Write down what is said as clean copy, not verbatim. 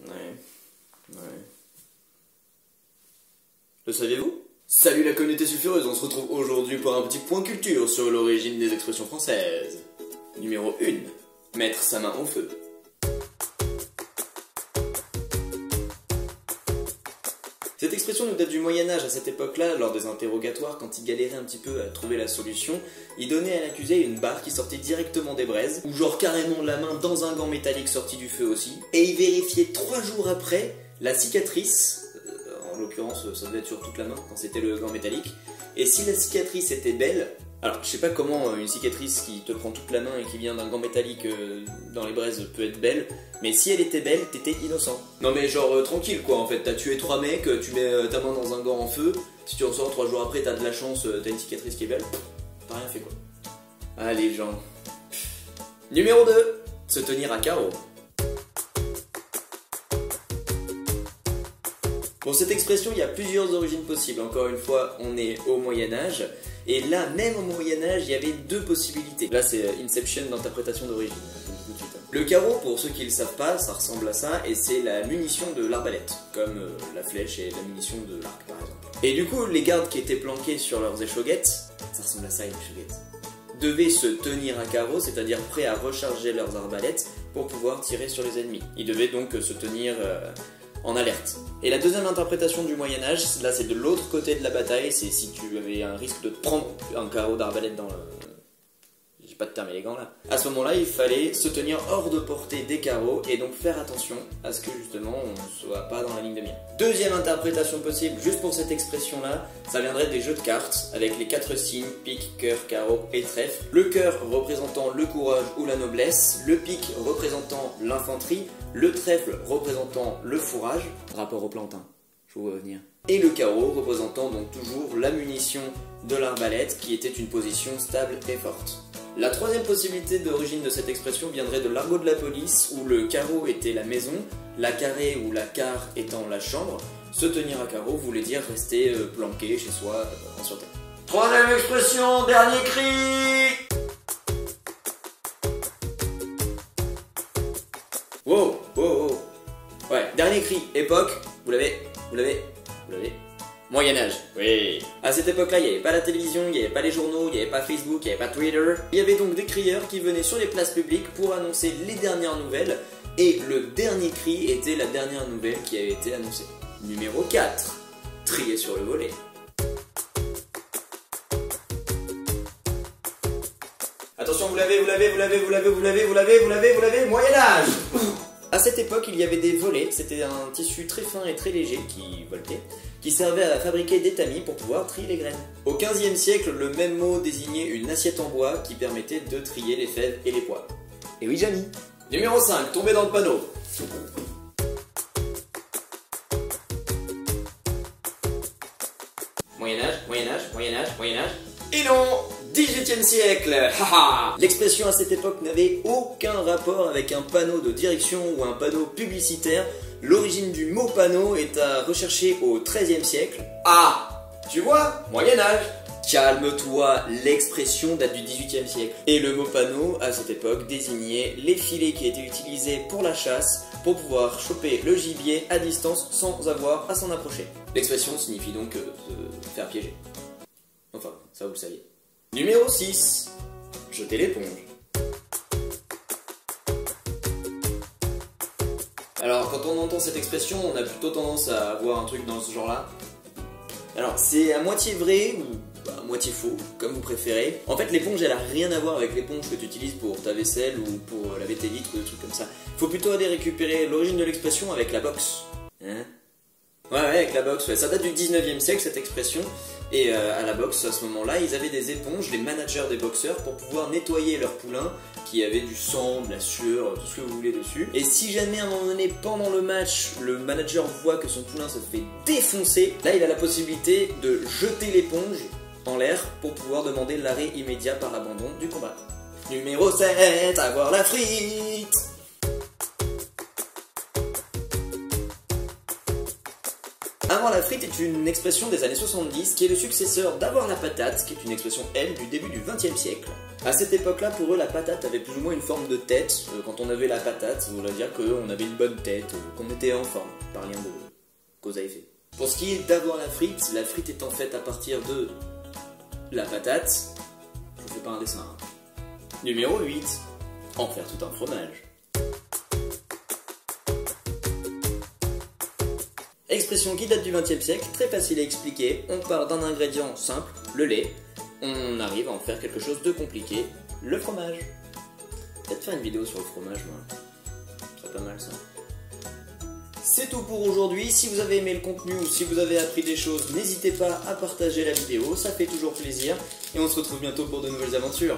Ouais. Le saviez-vous? Salut la communauté sulfureuse, on se retrouve aujourd'hui pour un petit point culture sur l'origine des expressions françaises. Numéro 1. Mettre sa main au feu. Cette expression nous date du Moyen-Âge. À cette époque-là, lors des interrogatoires, quand il galérait un petit peu à trouver la solution, il donnait à l'accusé une barre qui sortait directement des braises, ou genre carrément la main dans un gant métallique sorti du feu aussi, et il vérifiait 3 jours après la cicatrice, en l'occurrence ça devait être sur toute la main quand c'était le gant métallique, et si la cicatrice était belle, alors je sais pas comment une cicatrice qui te prend toute la main et qui vient d'un gant métallique dans les braises peut être belle, mais si elle était belle, t'étais innocent. Non mais genre tranquille quoi, en fait, t'as tué 3 mecs, tu mets ta main dans un gant en feu, si tu ressors 3 jours après, t'as de la chance, t'as une cicatrice qui est belle, t'as rien fait quoi. Ah les gens. Numéro 2. Se tenir à carreau. Pour cette expression, il y a plusieurs origines possibles. Encore une fois, on est au Moyen-Âge. Et là, même au Moyen-Âge, il y avait 2 possibilités. Là, c'est Inception d'interprétation d'origine. Le carreau, pour ceux qui ne le savent pas, ça ressemble à ça. Et c'est la munition de l'arbalète. Comme la flèche et la munition de l'arc, par exemple. Et du coup, les gardes qui étaient planqués sur leurs échauguettes, ça ressemble à ça, une échauguette, devaient se tenir à carreau, c'est-à-dire prêts à recharger leurs arbalètes pour pouvoir tirer sur les ennemis. Ils devaient donc se tenir en alerte. Et la deuxième interprétation du Moyen-Âge, là c'est de l'autre côté de la bataille, c'est si tu avais un risque de te prendre un carreau d'arbalète dans le... J'ai pas de terme élégant là. À ce moment-là, il fallait se tenir hors de portée des carreaux et donc faire attention à ce que justement on ne soit pas dans la ligne de mire. Deuxième interprétation possible, juste pour cette expression-là, ça viendrait des jeux de cartes avec les 4 signes, pique, cœur, carreau et trèfle. Le cœur représentant le courage ou la noblesse, le pique représentant l'infanterie, le trèfle représentant le fourrage, rapport au plantain, je vous vois venir. Et le carreau représentant donc toujours la munition de l'arbalète qui était une position stable et forte. La troisième possibilité d'origine de cette expression viendrait de l'argot de la police où le carreau était la maison, la carré ou la carre étant la chambre. Se tenir à carreau voulait dire rester planqué chez soi en sûreté. Troisième expression, dernier cri. Wow, wow, wow. Ouais, dernier cri, époque, vous l'avez. Moyen-Âge, oui. À cette époque-là, il n'y avait pas la télévision, il n'y avait pas les journaux, il n'y avait pas Facebook, il n'y avait pas Twitter. Il y avait donc des crieurs qui venaient sur les places publiques pour annoncer les dernières nouvelles. Et le dernier cri était la dernière nouvelle qui avait été annoncée. Numéro 4. Trier sur le volet. Attention, vous l'avez, Moyen-Âge. À cette époque, il y avait des volets, c'était un tissu très fin et très léger qui voltait, qui servait à fabriquer des tamis pour pouvoir trier les graines. Au XVe siècle, le même mot désignait une assiette en bois qui permettait de trier les fèves et les pois. Et oui, Jamy. Numéro 5, tomber dans le panneau. Moyen-Âge. Et non, 18e siècle. Haha. L'expression à cette époque n'avait aucun rapport avec un panneau de direction ou un panneau publicitaire. L'origine du mot panneau est à rechercher au XIIIe siècle. Ah, tu vois, Moyen-Âge. Calme-toi, l'expression date du XVIIIe siècle. Et le mot panneau, à cette époque, désignait les filets qui étaient utilisés pour la chasse, pour pouvoir choper le gibier à distance sans avoir à s'en approcher. L'expression signifie donc se faire piéger. Enfin, ça vous le saviez. Numéro 6. Jeter l'éponge. Alors, quand on entend cette expression, on a plutôt tendance à avoir un truc dans ce genre-là. Alors, c'est à moitié vrai ou à moitié faux, comme vous préférez. En fait, l'éponge, elle a rien à voir avec l'éponge que tu utilises pour ta vaisselle ou pour laver tes vitres ou des trucs comme ça. Faut plutôt aller récupérer l'origine de l'expression avec la boxe. Hein? Ouais, avec la boxe, ouais. Ça date du 19e siècle, cette expression. Et à la boxe, à ce moment-là, ils avaient des éponges, les managers des boxeurs, pour pouvoir nettoyer leur poulain qui avait du sang, de la sueur, tout ce que vous voulez dessus. Et si jamais à un moment donné, pendant le match, le manager voit que son poulain se fait défoncer, là il a la possibilité de jeter l'éponge en l'air pour pouvoir demander l'arrêt immédiat par l'abandon du combat. Numéro 7, avoir la frite. Avoir la frite est une expression des années 70 qui est le successeur d'avoir la patate, qui est une expression, elle, du début du XXe siècle. À cette époque-là, pour eux, la patate avait plus ou moins une forme de tête. Quand on avait la patate, ça voulait dire qu'on avait une bonne tête, qu'on était en forme, par lien de cause à effet. Pour ce qui est d'avoir la frite étant faite à partir de la patate. Je vous fais pas un dessin. Hein. Numéro 8. En faire tout un fromage. Expression qui date du XXe siècle, très facile à expliquer. On part d'un ingrédient simple, le lait. On arrive à en faire quelque chose de compliqué, le fromage. Peut-être faire une vidéo sur le fromage, moi. Ce serait pas mal ça. C'est tout pour aujourd'hui. Si vous avez aimé le contenu ou si vous avez appris des choses, n'hésitez pas à partager la vidéo, ça fait toujours plaisir. Et on se retrouve bientôt pour de nouvelles aventures.